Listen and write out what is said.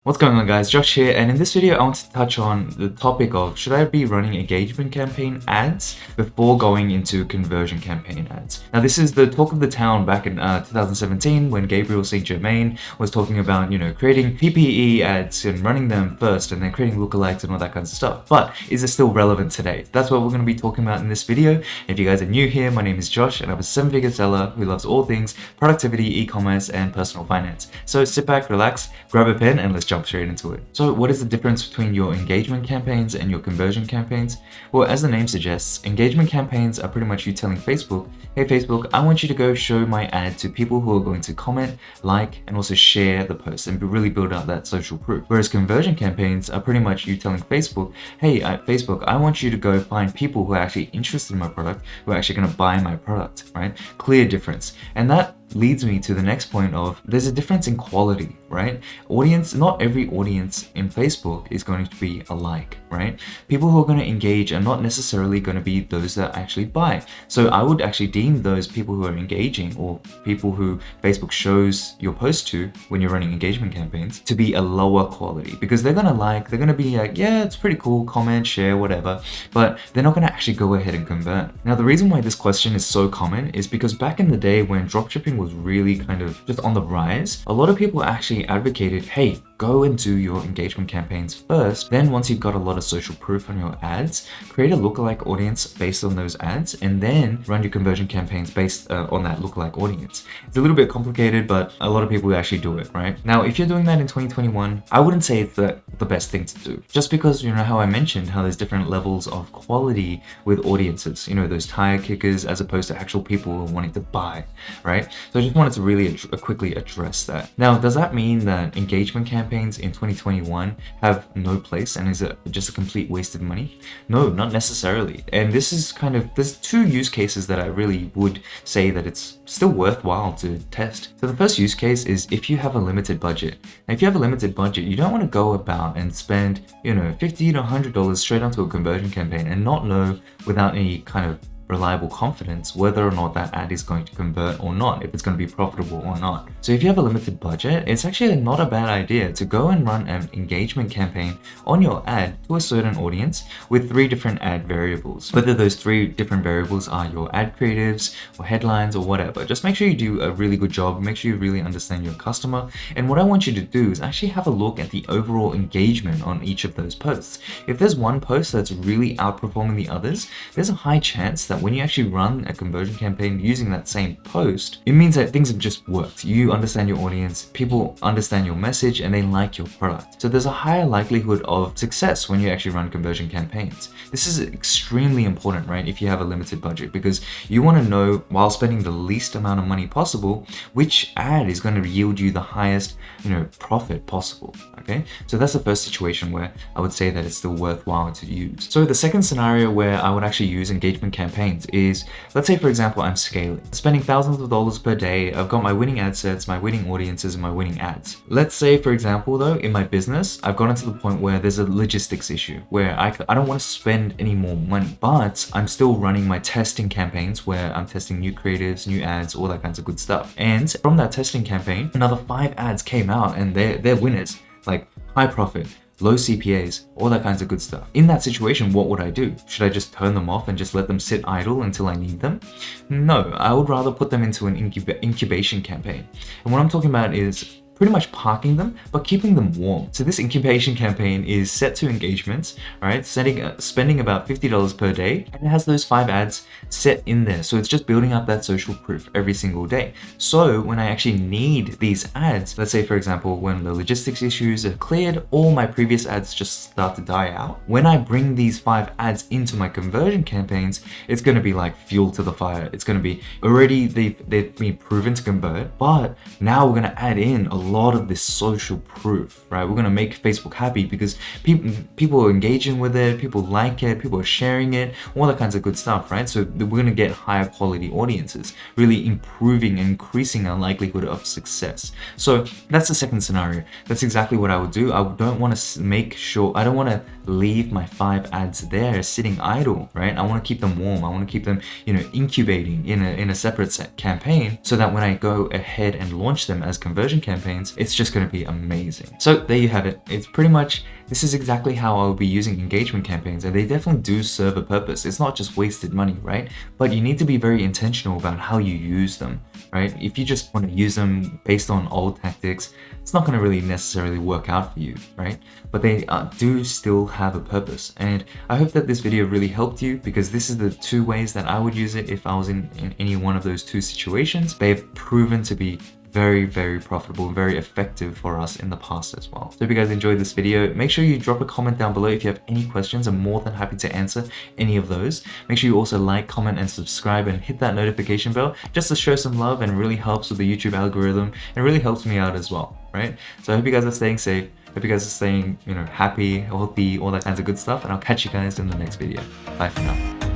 What's going on, guys? Josh here, and in this video I want to touch on the topic of should I be running engagement campaign ads before going into conversion campaign ads. Now this is the talk of the town back in 2017 when Gabriel St. Germain was talking about, creating PPE ads and running them first and then creating lookalikes and all that kind of stuff. But is it still relevant today? That's what we're going to be talking about in this video. If you guys are new here, my name is Josh and I'm a 7-figure seller who loves all things productivity, e-commerce and personal finance. So sit back, relax, grab a pen and let's jump straight into it. So what is the difference between your engagement campaigns and your conversion campaigns? Well, as the name suggests, engagement campaigns are pretty much you telling Facebook, hey Facebook, I want you to go show my ad to people who are going to comment, like, and also share the post and really build out that social proof. Whereas conversion campaigns are pretty much you telling Facebook, hey Facebook, I want you to go find people who are actually interested in my product, who are actually going to buy my product, right? Clear difference. And that leads me to the next point of there's a difference in quality, right? Not every audience in Facebook is going to be alike, right? People who are going to engage are not necessarily going to be those that actually buy. So I would actually deem those people who are engaging or people who Facebook shows your post to when you're running engagement campaigns to be a lower quality, because they're going to be like, yeah, it's pretty cool, comment, share, whatever, but they're not going to actually go ahead and convert. Now, the reason why this question is so common is because back in the day when dropshipping was really kind of just on the rise, a lot of people actually advocated, hey, go and do your engagement campaigns first. Then once you've got a lot of social proof on your ads, create a lookalike audience based on those ads, and then run your conversion campaigns based on that lookalike audience. It's a little bit complicated, but a lot of people actually do it, right? Now, if you're doing that in 2021, I wouldn't say it's the best thing to do. Just because, how I mentioned how there's different levels of quality with audiences, those tire kickers as opposed to actual people wanting to buy, right? So I just wanted to really quickly address that. Now, does that mean that engagement campaigns in 2021 have no place and is it just a complete waste of money? No, not necessarily. And this is there's two use cases that I really would say that it's still worthwhile to test. So the first use case is if you have a limited budget. Now, if you have a limited budget, you don't want to go about and spend, $50 to $100 straight onto a conversion campaign and not know without any kind of reliable confidence whether or not that ad is going to convert or not, if it's going to be profitable or not. So if you have a limited budget, it's actually not a bad idea to go and run an engagement campaign on your ad to a certain audience with 3 different ad variables. Whether those 3 different variables are your ad creatives or headlines or whatever, just make sure you do a really good job, make sure you really understand your customer. And what I want you to do is actually have a look at the overall engagement on each of those posts. If there's one post that's really outperforming the others, there's a high chance that when you actually run a conversion campaign using that same post, it means that things have just worked. You understand your audience, people understand your message, and they like your product. So there's a higher likelihood of success when you actually run conversion campaigns. This is extremely important, right? If you have a limited budget, because you want to know, while spending the least amount of money possible, which ad is going to yield you the highest, profit possible. Okay, so that's the first situation where I would say that it's still worthwhile to use. So the second scenario where I would actually use engagement campaigns is, let's say for example, I'm scaling, spending thousands of dollars per day. I've got my winning ad sets, my winning audiences, and my winning ads. Let's say for example though, in my business, I've gotten to the point where there's a logistics issue where I don't want to spend any more money, but I'm still running my testing campaigns where I'm testing new creatives, new ads, all that kinds of good stuff. And from that testing campaign, another 5 ads came out and they're winners, like high profit, low CPAs, all that kinds of good stuff. In that situation, what would I do? Should I just turn them off and just let them sit idle until I need them? No, I would rather put them into an incubation campaign. And what I'm talking about is pretty much parking them, but keeping them warm. So this incubation campaign is set to engagements, right? Spending about $50 per day, and it has those 5 ads set in there. So it's just building up that social proof every single day. So when I actually need these ads, let's say for example, when the logistics issues are cleared, all my previous ads just start to die out. When I bring these 5 ads into my conversion campaigns, it's going to be like fuel to the fire. It's going to be already, they've been proven to convert, but now we're going to add in a lot of this social proof, right? We're going to make Facebook happy because people are engaging with it, people like it, people are sharing it, all that kinds of good stuff, right? So we're going to get higher quality audiences, really improving and increasing our likelihood of success. So that's the second scenario. That's exactly what I would do. I don't want to leave my 5 ads there sitting idle, right? I want to keep them warm. I want to keep them, incubating in a separate campaign, so that when I go ahead and launch them as conversion campaigns, campaigns, it's just going to be amazing. So there you have it. It's pretty much, this is exactly how I'll be using engagement campaigns, and they definitely do serve a purpose. It's not just wasted money, right? But you need to be very intentional about how you use them, right? If you just want to use them based on old tactics, it's not going to really necessarily work out for you, right? But they do still have a purpose. And I hope that this video really helped you, because this is the two ways that I would use it if I was in any one of those two situations. They've proven to be very, very profitable, very effective for us in the past as well. So if you guys enjoyed this video, make sure you drop a comment down below if you have any questions. I'm more than happy to answer any of those. Make sure you also like, comment, and subscribe, and hit that notification bell just to show some love, and really helps with the YouTube algorithm and really helps me out as well, right? So I hope you guys are staying safe. Hope you guys are staying, happy, healthy, all that kinds of good stuff, and I'll catch you guys in the next video. Bye for now.